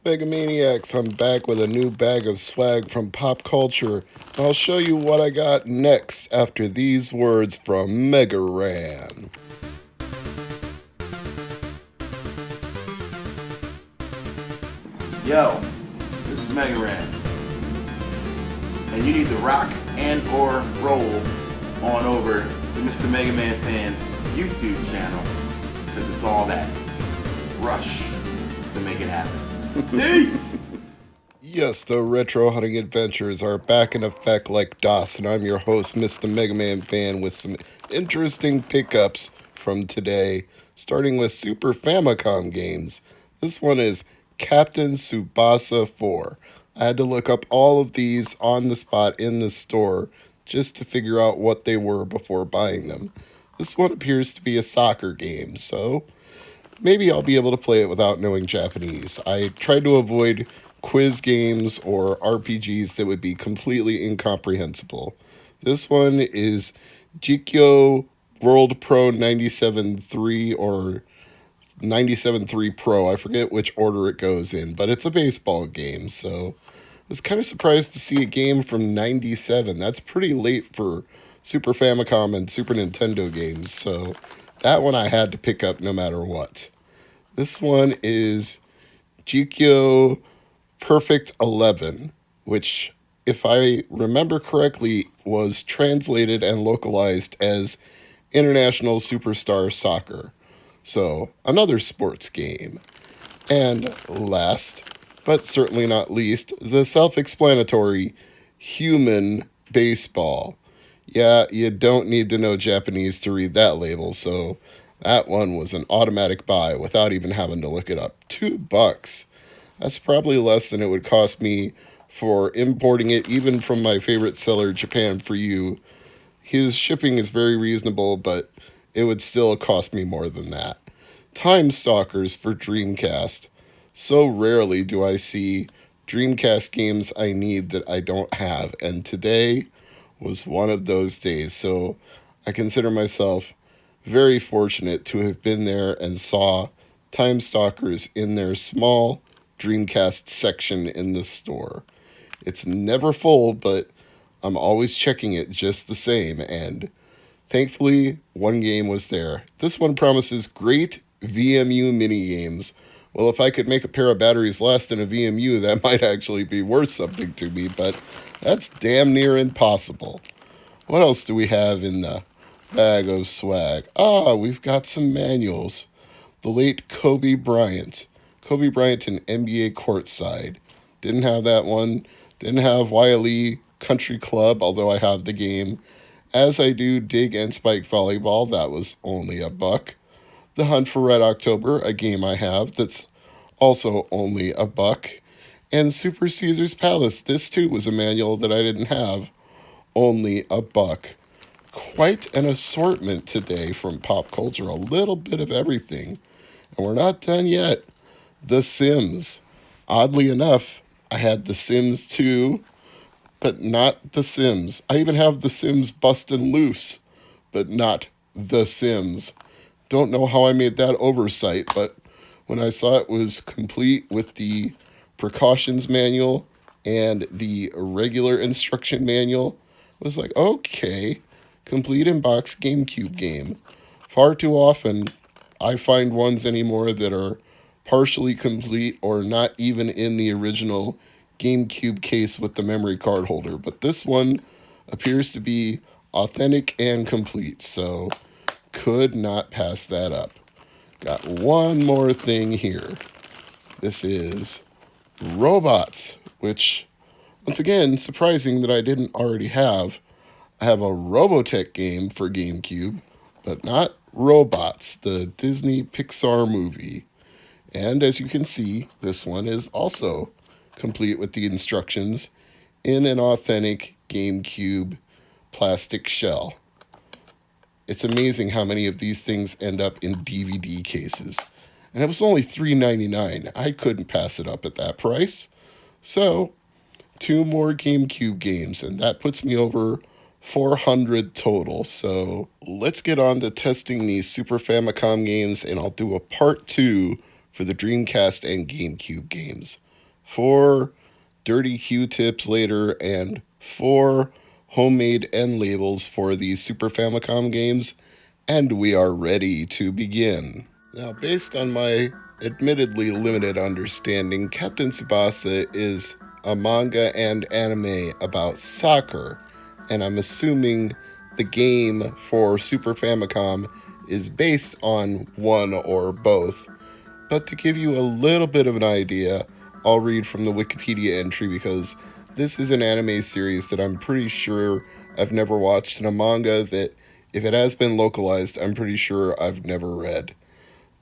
Megamaniacs, I'm back with a new bag of swag from pop culture. I'll show you what I got next after these words from Megaran. Yo, this is MegaManFan, and you need to rock and or roll on over to Mr. MegaManFan's YouTube channel because it's all that rush to make it happen. Peace! Yes, the retro hunting adventures are back in effect like DOS, and I'm your host, Mr. MegaManFan, with some interesting pickups from today, starting with Super Famicom games. This one is Captain Tsubasa 4. I had to look up all of these on the spot in the store just to figure out what they were before buying them. This one appears to be a soccer game, so maybe I'll be able to play it without knowing Japanese. I tried to avoid quiz games or RPGs that would be completely incomprehensible. This one is Chukyo World Pro 97.3 or 97.3 Pro. I forget which order it goes in, but it's a baseball game, so I was kind of surprised to see a game from 97. That's pretty late for Super Famicom and Super Nintendo games, so that one I had to pick up no matter what. This one is Chukyo Perfect 11, which, if I remember correctly, was translated and localized as International Superstar Soccer. So, another sports game. And last, but certainly not least, the self-explanatory human baseball. Yeah, you don't need to know Japanese to read that label, so that one was an automatic buy without even having to look it up. $2. That's probably less than it would cost me for importing it, even from my favorite seller, Japan for You. His shipping is very reasonable, but it would still cost me more than that. Time Stalkers for Dreamcast. So rarely do I see Dreamcast games I need that I don't have, and today was one of those days. So I consider myself very fortunate to have been there and saw Time Stalkers in their small Dreamcast section in the store. It's never full, but I'm always checking it just the same, and thankfully, one game was there. This one promises great VMU mini games. Well, if I could make a pair of batteries last in a VMU, that might actually be worth something to me, but that's damn near impossible. What else do we have in the bag of swag? We've got some manuals. The late Kobe Bryant. Kobe Bryant in NBA Courtside. Didn't have that one. Didn't have Wiley Country Club, although I have the game. As I do Dig and Spike Volleyball, that was only $1. The Hunt for Red October, a game I have that's also only $1. And Super Caesar's Palace, this too was a manual that I didn't have, only $1. Quite an assortment today from pop culture, a little bit of everything. And we're not done yet. The Sims. Oddly enough, I had The Sims 2, but not The Sims. I even have The Sims Bustin' Loose, but not The Sims. Don't know how I made that oversight, but when I saw it was complete with the precautions manual and the regular instruction manual, I was like, okay, complete in box GameCube game. Far too often, I find ones anymore that are partially complete or not even in the original GameCube case with the memory card holder. But this one appears to be authentic and complete, so could not pass that up. Got one more thing here. This is Robots, which, once again, surprising that I didn't already have. I have a Robotech game for GameCube, but not Robots, the Disney Pixar movie. And as you can see, this one is also complete with the instructions in an authentic GameCube plastic shell. It's amazing how many of these things end up in DVD cases. And it was only $3.99. I couldn't pass it up at that price. So, two more GameCube games, and that puts me over 400 total. So, let's get on to testing these Super Famicom games, and I'll do a part 2 for the Dreamcast and GameCube games. 4 dirty Q-tips later, and 4 homemade end labels for the Super Famicom games, and we are ready to begin. Now, based on my admittedly limited understanding, Captain Tsubasa is a manga and anime about soccer, and I'm assuming the game for Super Famicom is based on one or both. But to give you a little bit of an idea, I'll read from the Wikipedia entry because this is an anime series that I'm pretty sure I've never watched, and a manga that, if it has been localized, I'm pretty sure I've never read.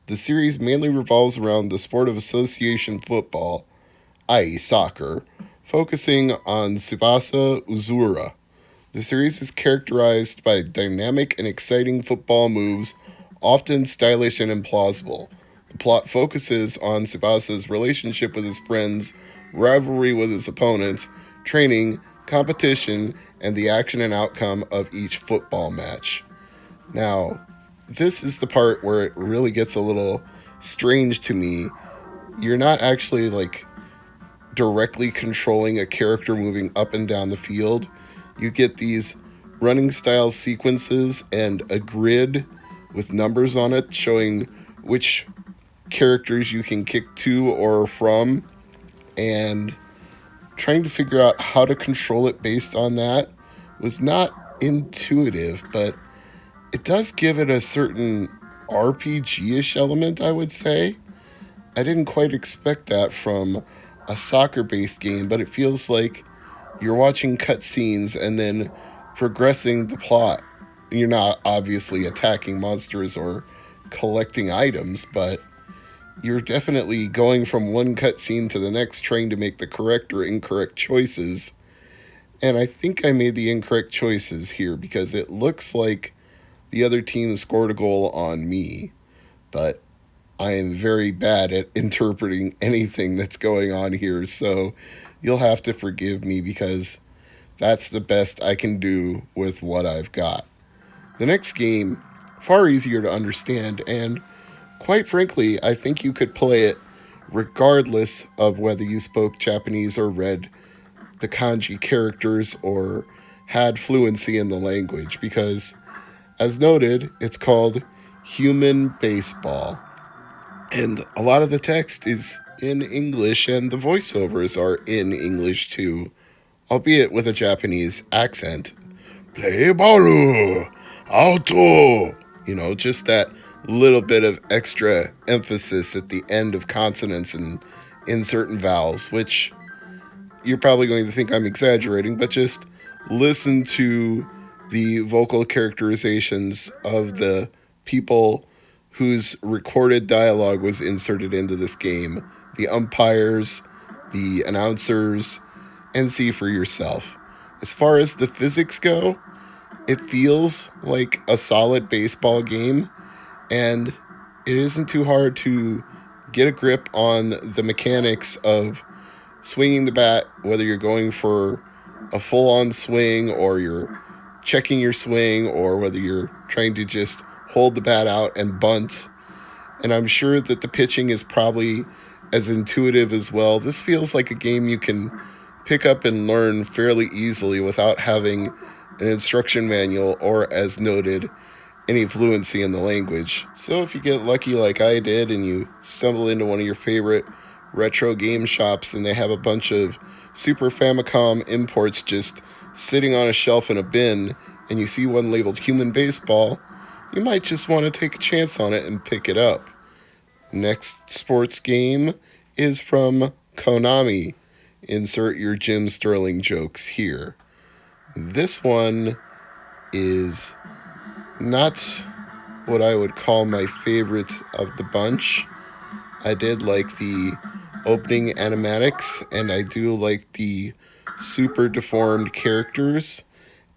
The series mainly revolves around the sport of association football, i.e., soccer, focusing on Tsubasa Uzura. The series is characterized by dynamic and exciting football moves, often stylish and implausible. The plot focuses on Tsubasa's relationship with his friends, rivalry with his opponents, training, competition, and the action and outcome of each football match. Now, this is the part where it really gets a little strange to me. You're not actually like directly controlling a character moving up and down the field. You get these running style sequences and a grid with numbers on it showing which characters you can kick to or from, and trying to figure out how to control it based on that was not intuitive, but it does give it a certain RPG-ish element, I would say. I didn't quite expect that from a soccer-based game, but it feels like you're watching cutscenes and then progressing the plot. You're not obviously attacking monsters or collecting items, but you're definitely going from one cutscene to the next, trying to make the correct or incorrect choices. And I think I made the incorrect choices here because it looks like the other team scored a goal on me, but I am very bad at interpreting anything that's going on here, so you'll have to forgive me because that's the best I can do with what I've got. The next game, far easier to understand, and quite frankly, I think you could play it regardless of whether you spoke Japanese or read the kanji characters or had fluency in the language, because, as noted, it's called Human Baseball. And a lot of the text is in English, and the voiceovers are in English too, albeit with a Japanese accent. Play ball, auto. Just that little bit of extra emphasis at the end of consonants and in certain vowels, which you're probably going to think I'm exaggerating, but just listen to the vocal characterizations of the people whose recorded dialogue was inserted into this game, the umpires, the announcers, and see for yourself. As far as the physics go, it feels like a solid baseball game, and it isn't too hard to get a grip on the mechanics of swinging the bat, whether you're going for a full-on swing or you're checking your swing, or whether you're trying to just hold the bat out and bunt. And I'm sure that the pitching is probably as intuitive as well. This feels like a game you can pick up and learn fairly easily without having an instruction manual or, as noted, any fluency in the language. So if you get lucky like I did and you stumble into one of your favorite retro game shops and they have a bunch of Super Famicom imports just sitting on a shelf in a bin, and you see one labeled Human Baseball, you might just want to take a chance on it and pick it up. Next sports game is from Konami. Insert your Jim Sterling jokes here. This one is not what I would call my favorite of the bunch. I did like the opening animatics, and I do like the super deformed characters,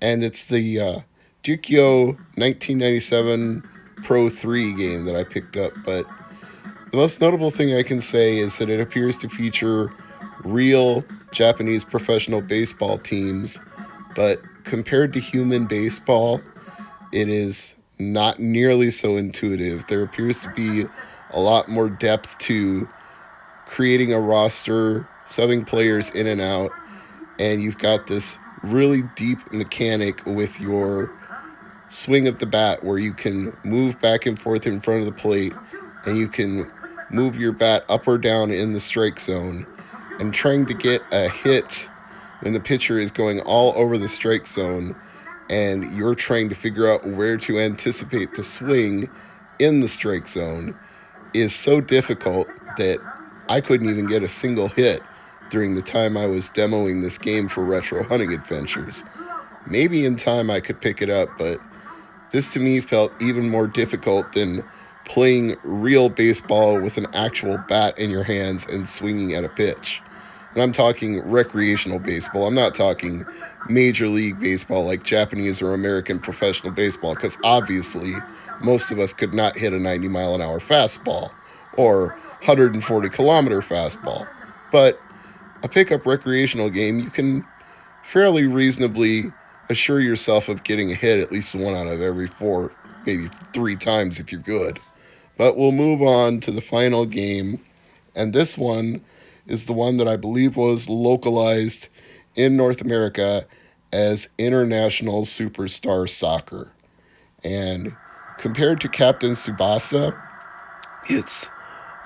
and it's the Chukyo 1997 Pro 3 game that I picked up, but the most notable thing I can say is that it appears to feature real Japanese professional baseball teams, but compared to Human Baseball, it is not nearly so intuitive. There appears to be a lot more depth to creating a roster, subbing players in and out, and you've got this really deep mechanic with your swing of the bat where you can move back and forth in front of the plate, and you can move your bat up or down in the strike zone, and trying to get a hit when the pitcher is going all over the strike zone and you're trying to figure out where to anticipate the swing in the strike zone is so difficult that I couldn't even get a single hit during the time I was demoing this game for Retro Hunting Adventures. Maybe in time I could pick it up, but this to me felt even more difficult than playing real baseball with an actual bat in your hands and swinging at a pitch. And I'm talking recreational baseball. I'm not talking Major League Baseball like Japanese or American professional baseball, because obviously most of us could not hit a 90-mile-an-hour fastball or 140-kilometer fastball. But a pickup recreational game, you can fairly reasonably assure yourself of getting a hit at least one out of every 4, maybe 3 times if you're good. But we'll move on to the final game, and this one is the one that I believe was localized in North America as International Superstar Soccer. And compared to Captain Tsubasa, it's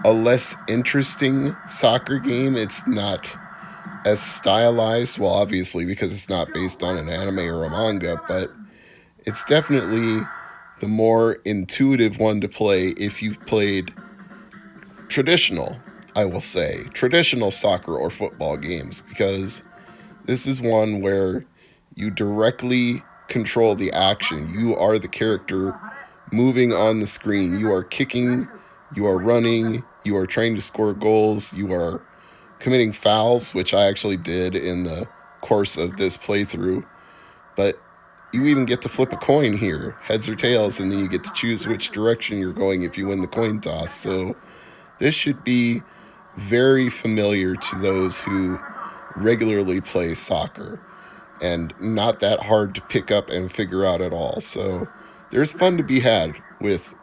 a less interesting soccer game. It's not as stylized, well, obviously, because it's not based on an anime or a manga, but it's definitely the more intuitive one to play if you've played traditional, I will say, traditional soccer or football games, because this is one where you directly control the action. You are the character moving on the screen. You are kicking, you are running, you are trying to score goals, you are committing fouls, which I actually did in the course of this playthrough. But you even get to flip a coin here, heads or tails, and then you get to choose which direction you're going if you win the coin toss. So this should be very familiar to those who regularly play soccer, and not that hard to pick up and figure out at all. So there's fun to be had with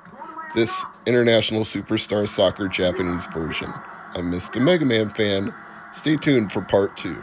this International Superstar Soccer Japanese version. I'm Mr. MegaManFan. Stay tuned for part 2.